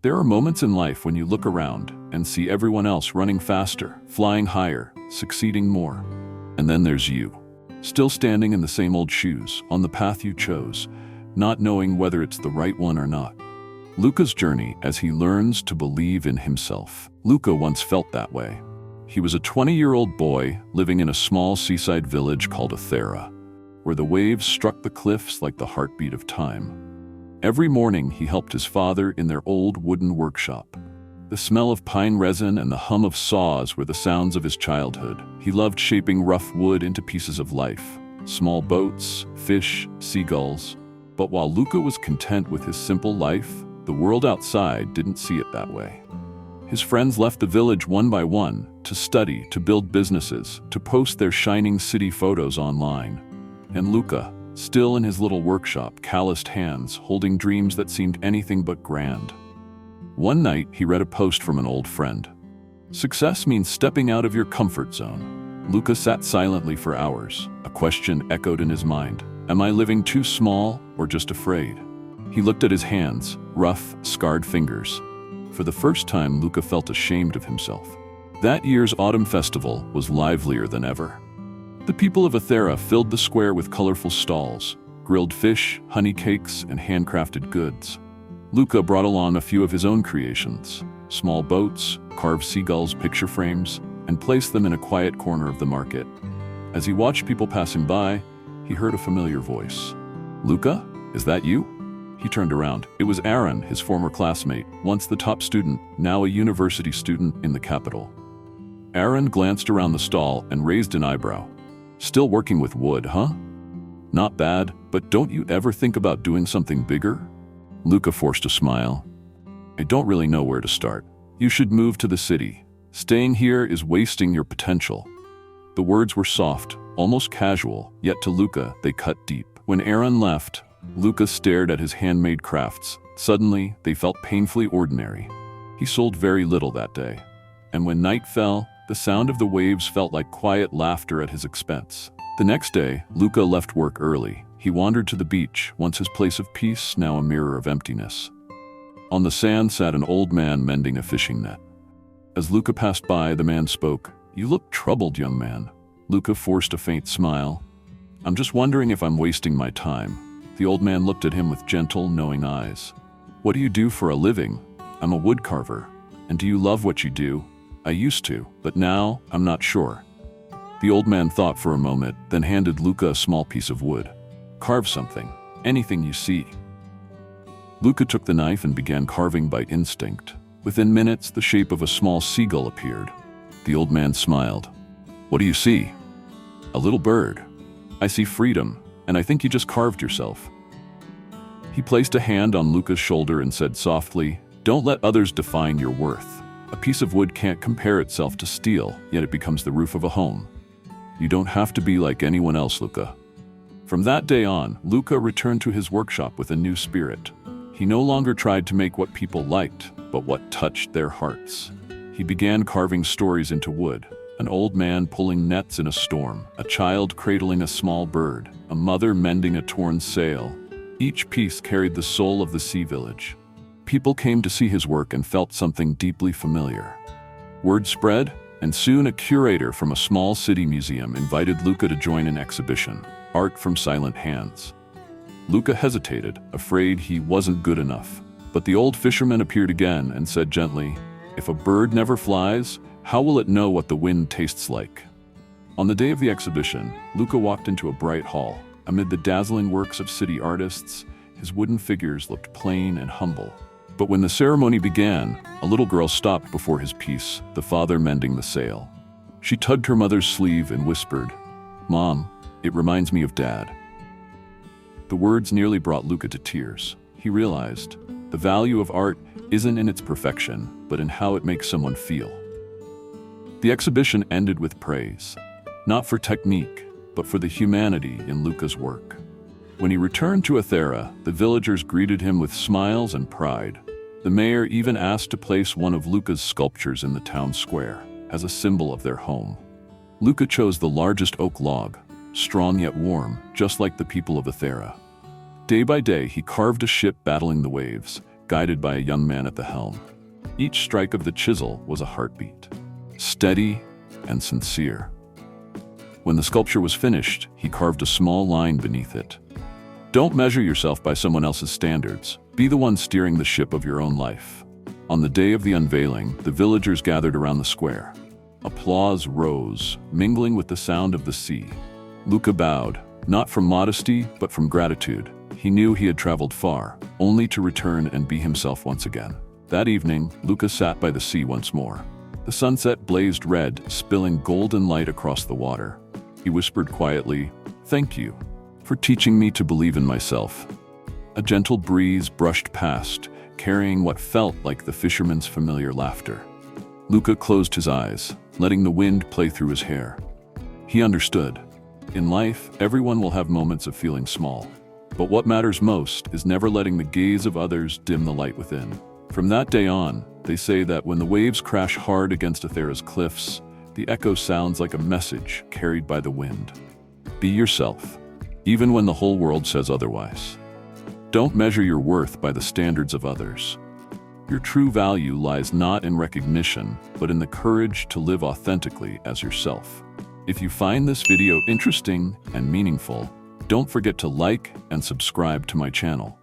There are moments in life when you look around and see everyone else running faster, flying higher, succeeding more. And then there's you, still standing in the same old shoes, on the path you chose, not knowing whether it's the right one or not. Luka's journey as he learns to believe in himself. Luka once felt that way. He was a 20-year-old boy living in a small seaside village called Athena, where the waves struck the cliffs like the heartbeat of time. Every morning he helped his father in their old wooden workshop. The smell of pine resin and the hum of saws were the sounds of his childhood. He loved shaping rough wood into pieces of life, small boats, fish, seagulls. But while Luka was content with his simple life, the world outside didn't see it that way. His friends left the village one by one to study, to build businesses, to post their shining city photos online. And Luka, still in his little workshop, calloused hands, holding dreams that seemed anything but grand. One night, he read a post from an old friend. Success means stepping out of your comfort zone. Luka sat silently for hours. A question echoed in his mind. Am I living too small or just afraid? He looked at his hands, rough, scarred fingers. For the first time, Luka felt ashamed of himself. That year's autumn festival was livelier than ever. The people of Athena filled the square with colorful stalls, grilled fish, honey cakes, and handcrafted goods. Luka brought along a few of his own creations, small boats, carved seagulls, picture frames, and placed them in a quiet corner of the market. As he watched people passing by, he heard a familiar voice. "Luka, is that you?" He turned around. It was Aaron, his former classmate, once the top student, now a university student in the capital. Aaron glanced around the stall and raised an eyebrow. "Still working with wood, huh? Not bad, but don't you ever think about doing something bigger?" Luka forced a smile. "I don't really know where to start. You should move to the city. Staying here is wasting your potential." The words were soft, almost casual, yet to Luka they cut deep. When Aaron left, Luka stared at his handmade crafts. Suddenly, they felt painfully ordinary. He sold very little that day. And when night fell, the sound of the waves felt like quiet laughter at his expense. The next day, Luka left work early. He wandered to the beach, once his place of peace, now a mirror of emptiness. On the sand sat an old man mending a fishing net. As Luka passed by, the man spoke. "You look troubled, young man." Luka forced a faint smile. "I'm just wondering if I'm wasting my time." The old man looked at him with gentle, knowing eyes. "What do you do for a living?" "I'm a wood carver." "And do you love what you do?" "I used to, but now I'm not sure." The old man thought for a moment, then handed Luka a small piece of wood. "Carve something, anything you see." Luka took the knife and began carving by instinct. Within minutes, the shape of a small seagull appeared. The old man smiled. "What do you see?" "A little bird." "I see freedom, and I think you just carved yourself." He placed a hand on Luka's shoulder and said softly, "Don't let others define your worth. A piece of wood can't compare itself to steel, yet it becomes the roof of a home. You don't have to be like anyone else, Luka." From that day on, Luka returned to his workshop with a new spirit. He no longer tried to make what people liked, but what touched their hearts. He began carving stories into wood. An old man pulling nets in a storm, a child cradling a small bird, a mother mending a torn sail. Each piece carried the soul of the sea village. People came to see his work and felt something deeply familiar. Word spread, and soon a curator from a small city museum invited Luka to join an exhibition, Art from Silent Hands. Luka hesitated, afraid he wasn't good enough. But the old fisherman appeared again and said gently, "If a bird never flies, how will it know what the wind tastes like?" On the day of the exhibition, Luka walked into a bright hall. Amid the dazzling works of city artists, his wooden figures looked plain and humble. But when the ceremony began, a little girl stopped before his piece, the father mending the sail. She tugged her mother's sleeve and whispered, "Mom, it reminds me of Dad." The words nearly brought Luka to tears. He realized, the value of art isn't in its perfection, but in how it makes someone feel. The exhibition ended with praise, not for technique, but for the humanity in Luka's work. When he returned to Athena, the villagers greeted him with smiles and pride. The mayor even asked to place one of Luka's sculptures in the town square, as a symbol of their home. Luka chose the largest oak log, strong yet warm, just like the people of Athena. Day by day, he carved a ship battling the waves, guided by a young man at the helm. Each strike of the chisel was a heartbeat, steady and sincere. When the sculpture was finished, he carved a small line beneath it. Don't measure yourself by someone else's standards. Be the one steering the ship of your own life. On the day of the unveiling, the villagers gathered around the square. Applause rose, mingling with the sound of the sea. Luka bowed, not from modesty, but from gratitude. He knew he had traveled far, only to return and be himself once again. That evening, Luka sat by the sea once more. The sunset blazed red, spilling golden light across the water. He whispered quietly, "Thank you for teaching me to believe in myself." A gentle breeze brushed past, carrying what felt like the fisherman's familiar laughter. Luka closed his eyes, letting the wind play through his hair. He understood. In life, everyone will have moments of feeling small. But what matters most is never letting the gaze of others dim the light within. From that day on, they say that when the waves crash hard against Athena's cliffs, the echo sounds like a message carried by the wind. Be yourself, even when the whole world says otherwise. Don't measure your worth by the standards of others. Your true value lies not in recognition, but in the courage to live authentically as yourself. If you find this video interesting and meaningful, don't forget to like and subscribe to my channel.